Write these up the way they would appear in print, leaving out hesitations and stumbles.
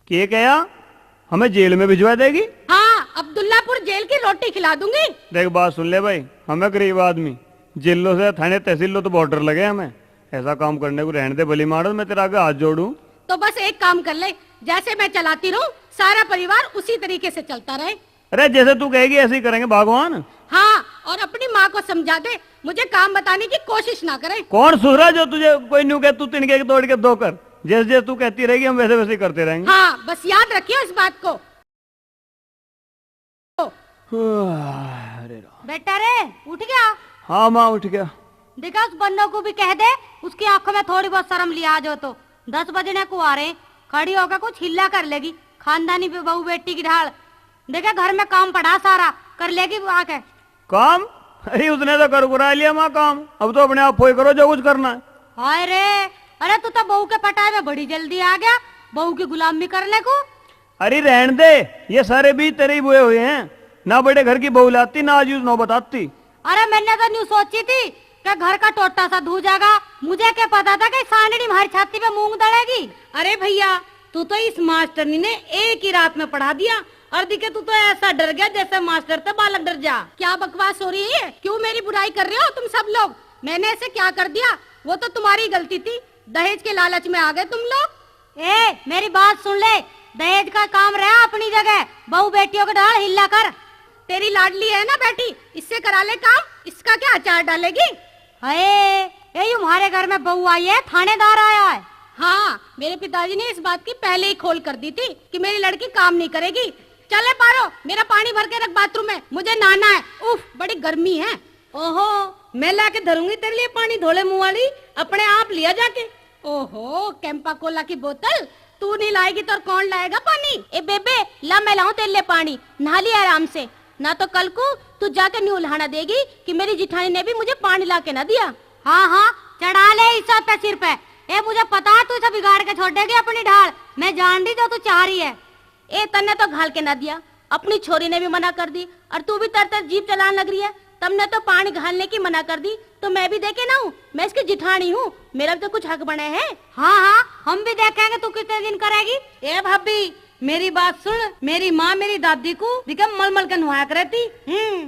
के कया हमें जेल में भिजवा देगी? हाँ, अब्दुल्लापुर जेल की रोटी खिला दूंगी। देख बात सुन ले भाई, हमें गरीब आदमी जिलों से थाने तहसीलों तो बॉर्डर लगे हमें, ऐसा काम करने को रहने दे बली मारो, मैं तेरा आगे हाथ जोड़ू। तो बस एक काम कर ले, जैसे मैं चलाती रहूं सारा परिवार उसी तरीके से चलता रहे। अरे जैसे तू कहेगी ऐसे ही करेंगे भगवान। हाँ, और अपनी माँ को समझा दे मुझे काम बताने की कोशिश ना करे। कौन सुधरा जो तुझे कोई न्यू कहे, तू तिनके तोड़ के दो कर, जैसे जैसे तू कहती रहेगी हम वैसे वैसे करते रहेंगे। हाँ, बस याद रखियो इस बात को। अरे बेटा रे उठ गया? हाँ माँ उठ गया। देखा उस बंदों को भी कह दे उसकी आंखों में थोड़ी बहुत शर्म लिया जो तो 10 बजने को आ रहे, खड़ी होकर कुछ हिल्ला कर लेगी। खानदानी पे बहू बेटी की ढाल। देखा घर में काम पड़ा सारा कर लेगी वो आके काम। अरे उसने तो कर बुरा लिया माँ काम, अब तो अपने आप फोई करो जो कुछ करना है। हाय रे, अरे तू तो बहू के पटाए में बड़ी जल्दी आ गया, बहू की गुलामी करने को। अरे रहन दे, ये सारे बीज तेरे ही बोए हुए हैं, ना बड़े घर की बहू लाती ना आज नौ बताती। अरे मैंने तो न्यू सोची थी कि घर का टोटा सा धू जाएगा, मुझे क्या पता था कि सांडनी हमारी छाती पे मूंग दड़ेगी। अरे भैया तू तो इस मास्टरनी ने एक ही रात में पढ़ा दिया, और दिखे तू तो ऐसा डर गया जैसे मास्टर से बालक डर जा। क्या बकवास हो रही है? क्यों मेरी बुराई कर रहे हो तुम सब लोग? मैंने ऐसे क्या कर दिया? वो तो तुम्हारी गलती थी, दहेज के लालच में आ गए तुम लोग। ए मेरी बात सुन ले, दहेज का काम रहा अपनी जगह, बहू बेटियों का ढाल हिल्ला कर। तेरी लाडली है ना बेटी, इससे करा ले काम, इसका क्या अचार डालेगी? ये हमारे घर में बहू आई है, थानेदार आया है। हाँ, मेरे पिताजी ने इस बात की पहले ही खोल कर दी थी कि मेरी लड़की काम नहीं करेगी। चले पारो, मेरा पानी भर के रख बाथरूम में, मुझे नहाना है। उफ, बड़ी गर्मी है। ओहो, मैं लाके धरूंगी तेरे लिए पानी, धोले मुंह वाली, अपने आप लिया जाके। ओहो, कैंपा कोला की बोतल तू नहीं लाएगी तो कौन लाएगा पानी? ए बेबे ला मैं लाऊं तेरे लिए पानी, नहा लिया आराम से, ना तो कल को तू जाके न्यू उल्हाना देगी कि मेरी जिठानी ने भी मुझे पानी ला के ना दिया। हाँ हाँ चढ़ा ले इस पे सिर पे। ए मुझे पता है तू इसे बिगाड़ के छोड़ देगी अपनी ढाल, मैं जान रही जो तू चाह रही है। ए तन्ने तो घाल के ना दिया, अपनी छोरी ने भी मना कर दी, और तू भी तर जीप चलाने लग रही है। तुमने तो पानी घालने की मना कर दी, तो मैं भी देखे ना हूँ, मैं इसकी जिठानी हूँ, मेरा भी तो कुछ हक बने हैं। हाँ हाँ हम भी देखेंगे तू कितने दिन करेगी। ए भाभी मेरी बात सुन, मेरी माँ मेरी दादी को दिखा मल के नुहाया करती,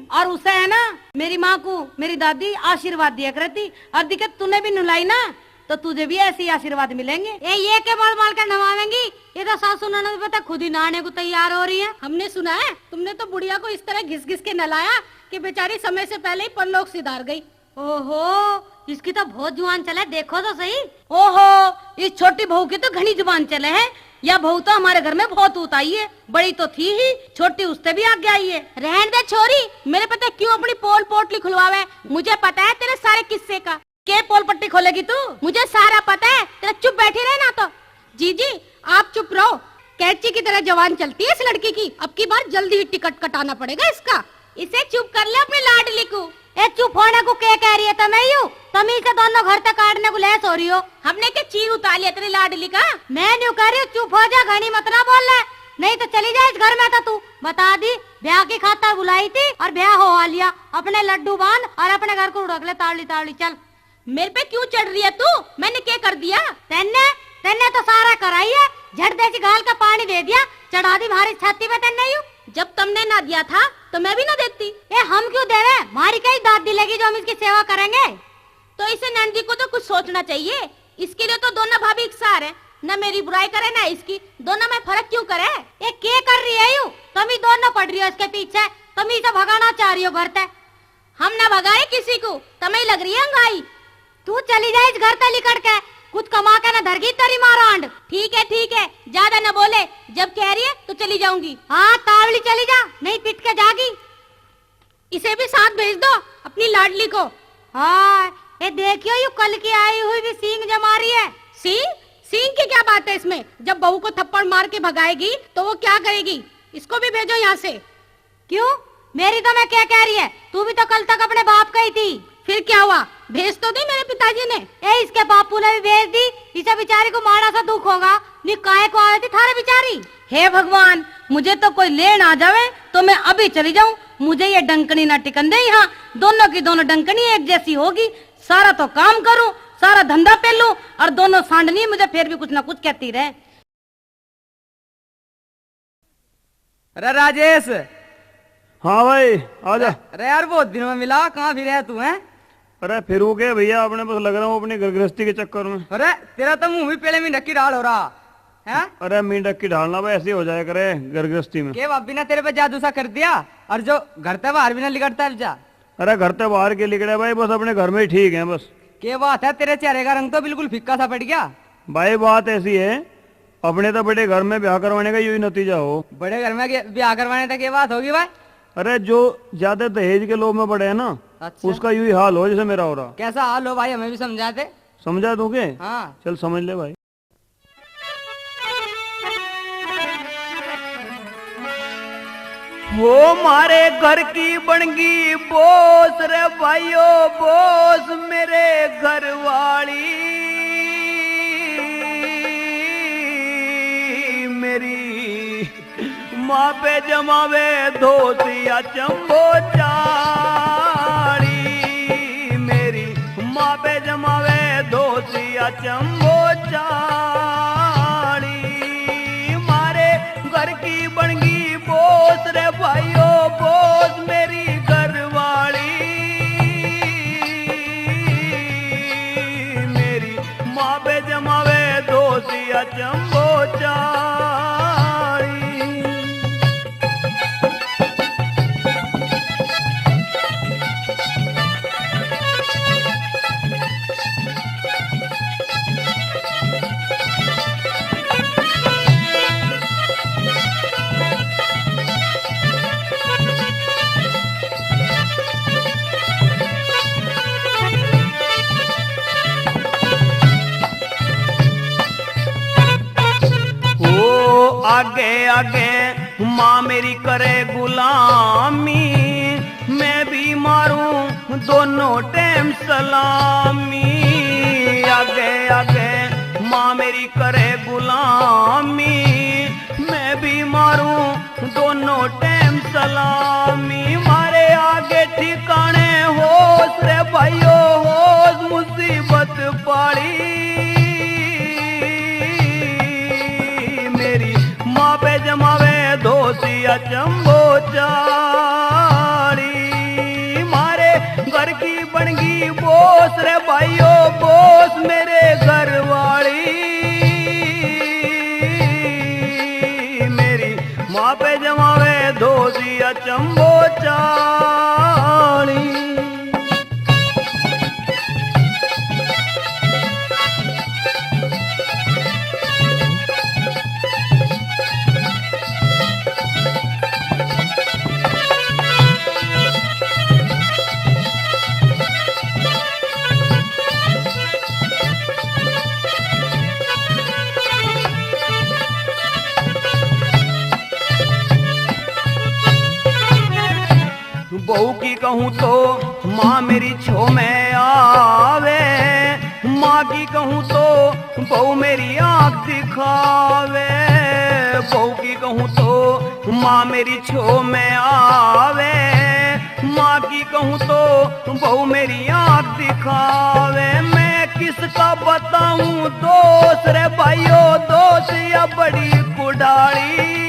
और उसे है ना मेरी माँ को मेरी दादी आशीर्वाद दिया करती, और दिक्कत तूने भी नुलाई ना तो तुझे भी ऐसे आशीर्वाद मिलेंगे। ये के मल के नवावेंगी, ये तो सासू ननद पता खुद ही नहाने को तैयार हो रही है। हमने सुना है तुमने तो बुढ़िया को इस तरह घिस घिस के नलाया कि बेचारी समय से पहले ही परलोक सिधार गई। ओहो, इसकी तो बहुत जुबान चले, देखो तो सही। ओहो, इस छोटी बहू की तो घनी जुबान चले है, या बहू तो हमारे घर में बहुत उताई है, बड़ी तो थी ही, छोटी उससे भी आगे आई है। रहने दे छोरी, मेरे पता क्यों अपनी पोल पोटली खुलवावे, मुझे पता है तेरे सारे किस्से का। के पोल पट्टी खोलेगी तू? मुझे सारा पता है, तेरा चुप बैठी रहे ना तो। जीजी आप चुप रहो, कैची की तरह जवान चलती है इस लड़की की, अब की बार जल्दी ही टिकट कटाना पड़ेगा इसका। इसे चुप कर ले अपने लाडली को। ए चुप होने को क्या कह रही है तुम्हें? यू तुम ही से दोनों घर तक काटने को लैस हो रही हो। हमने क्या चीर उतार लिया तेरी लाडली का? मैं न्यू कह रही हूँ चुप हो जा, घनी मत ना बोल ले, नहीं तो चली जाए इस घर में। तो तू बता दी ब्याह की खातर बुलाई थी और ब्याह हो लिया, अपने लड्डू बांध और अपने घर को उड़क ले ताड़ी ताड़ी। चल मेरे पे क्यों चढ़ रही है तू? मैंने क्या कर दिया? तेने तो सारा कराई है, झट दे गाल का पानी दे दिया, चढ़ा दी भारी छाती पे तेने। जब तुमने ना दिया था तो मैं भी ना देती। हम क्यों दे रहे? हमारी कई दाद दिलेगी जो हम इसकी सेवा करेंगे। तो इसे नंदी को तो कुछ सोचना चाहिए, इसके लिए तो दोनों भाभी एक सार है, न मेरी बुराई करे ना इसकी, दोनों में फर्क क्यों करे? ये क्या कर रही है यू? तुम ही दोनों पड़ रही हो इसके पीछे, तुम ही से भगाना चाह रही हो घर तक। हम ना भगाए किसी को, तुम्हें लग रही है अंगाई। तू चली जाए इस घर तक लिकड़ के, कुछ कमा के ना धरगी तेरी मारांड। ठीक है, ज्यादा न बोले, जब कह रही है तो चली जाऊंगी। हाँ तावली चली जा, नहीं पिट के जागी। इसे भी साथ भेज दो अपनी लाडली को। हाँ ये देखियो यू कल की आई हुई भी सींग जमा रही है। सींग की क्या बात है इसमें? जब बहू को थप्पड़ मार के भगाएगी तो वो क्या करेगी? इसको भी भेजो यहाँ से। क्यों? मेरी तो मैं क्या कह रही है, तू भी तो कल तक अपने बाप का ही थी। फिर क्या हुआ? भेज तो दी मेरे पिताजी ने। इसके बापू ने भी भेज दी, इसे बेचारी को माड़ा सा दुख होगा, निकाय को आई थी थारे बेचारी। हे भगवान, मुझे तो कोई लेन आ जावे तो मैं अभी चली जाऊं, मुझे ये डंकनी ना टिकन दे यहाँ, दोनों की दोनों डंकनी एक जैसी होगी, सारा तो काम करूं, सारा धंधा पे लूं, और दोनों सांडनी मुझे फिर भी कुछ ना कुछ कहती रहे। अरे राजेश, हाँ भाई आजा। अरे यार बहुत दिनों में मिला, कहाँ फिर है तू है? अरे फिर क्या भैया, अपने बस लग रहा हूँ अपनी घर गृहस्थी के चक्कर में। अरे तेरा तो मुंह भी पहले में ढक्की डाल हो रहा है। अरे मींढक की ढालना भाई ऐसे ही हो जाया करे घर गृहस्थी में। के भाभी ने तेरे पे जादू सा कर दिया, और जो घर से बाहर भी ना लिकड़ता है जा। अरे घर से बाहर के लिखड़े भाई, बस अपने घर में ही ठीक है बस। के बात है, तेरे चेहरे का रंग तो बिल्कुल फिक्का सा पड़ गया। भाई बात ऐसी है, अपने तो बड़े घर में ब्याह करवाने का यही नतीजा हो। बड़े घर में ब्याह करवाने तक ये बात होगी भाई। अरे जो ज्यादा दहेज के लोग में बड़े हैं ना, अच्छा। उसका यही हाल हो जैसे मेरा हो रहा। कैसा हाल हो भाई, हमें भी समझा दे। समझा तू के? हाँ चल समझ ले भाई। वो मारे घर की बनगी बोस रे भाइयों बोस, मेरे घर वाली मेरी माँ पे जमावे धोतिया चंबो चाड़ी, मेरी माँ पे जमावे धोतिया चंबो चाड़ी, मारे घर की बनगी बोस रे भाइयों बोस, मेरी घरवाली मेरी माँ पे जमावे धोतिया चंबो चाड़ी। आगे आगे माँ मेरी करे गुलामी, मैं भी मारूं दोनों टाइम सलामी। आगे आगे माँ मेरी करे गुलामी, मैं भी मारूं दोनों टाइम सलामी। मारे आगे ठिकाने होश रे भाइयों होश, मुसीबत पाड़ी माँ पे जमावे धोतिया चंबो चाड़ी, मारे घर की बनगी बोस रे भाइयों बोस, मेरे घर वाली मेरी माँ पे जमावे धोतिया चंबो चाड़ी। बहू की कहूँ तो माँ मेरी छो में आवे, माँ की कहूँ तो बहू मेरी आँख दिखावे। बहू की कहूँ तो माँ मेरी छो में आवे, माँ की कहूँ तो बहू मेरी आँख दिखावे। मैं किसका बताऊँ दोस्त रे भाइयों दोस्त, या बड़ी कुड़ाड़ी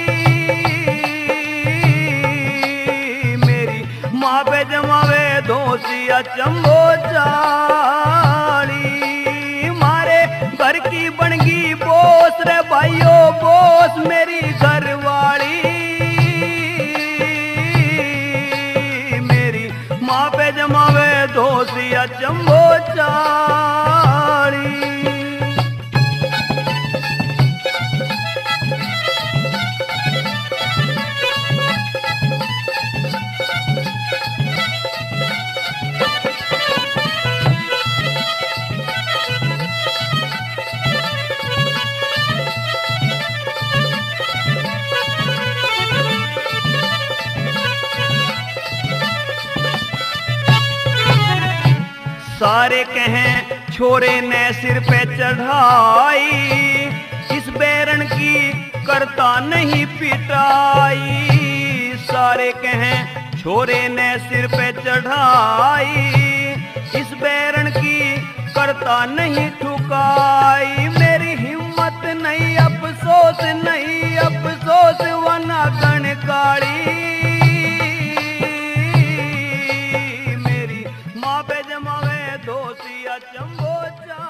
माँ पे जमावे धोतिया चंबो चाड़ी, मारे घर की बनगी बोस रे भाइयों बोस, मेरी घरवाली मेरी माँ पे जमावे धोतिया चंबो चाड़ी। सारे कहें छोरे ने सिर पे चढ़ाई, इस बैरन की करता नहीं पिटाई। सारे कहें छोरे ने सिर पे चढ़ाई, इस बैरन की करता नहीं ठुकाई। मेरी हिम्मत नहीं अफसोस नहीं अफसोस, वना गण काली, मेरी माँ पे जमावे दोषिया चंबो चा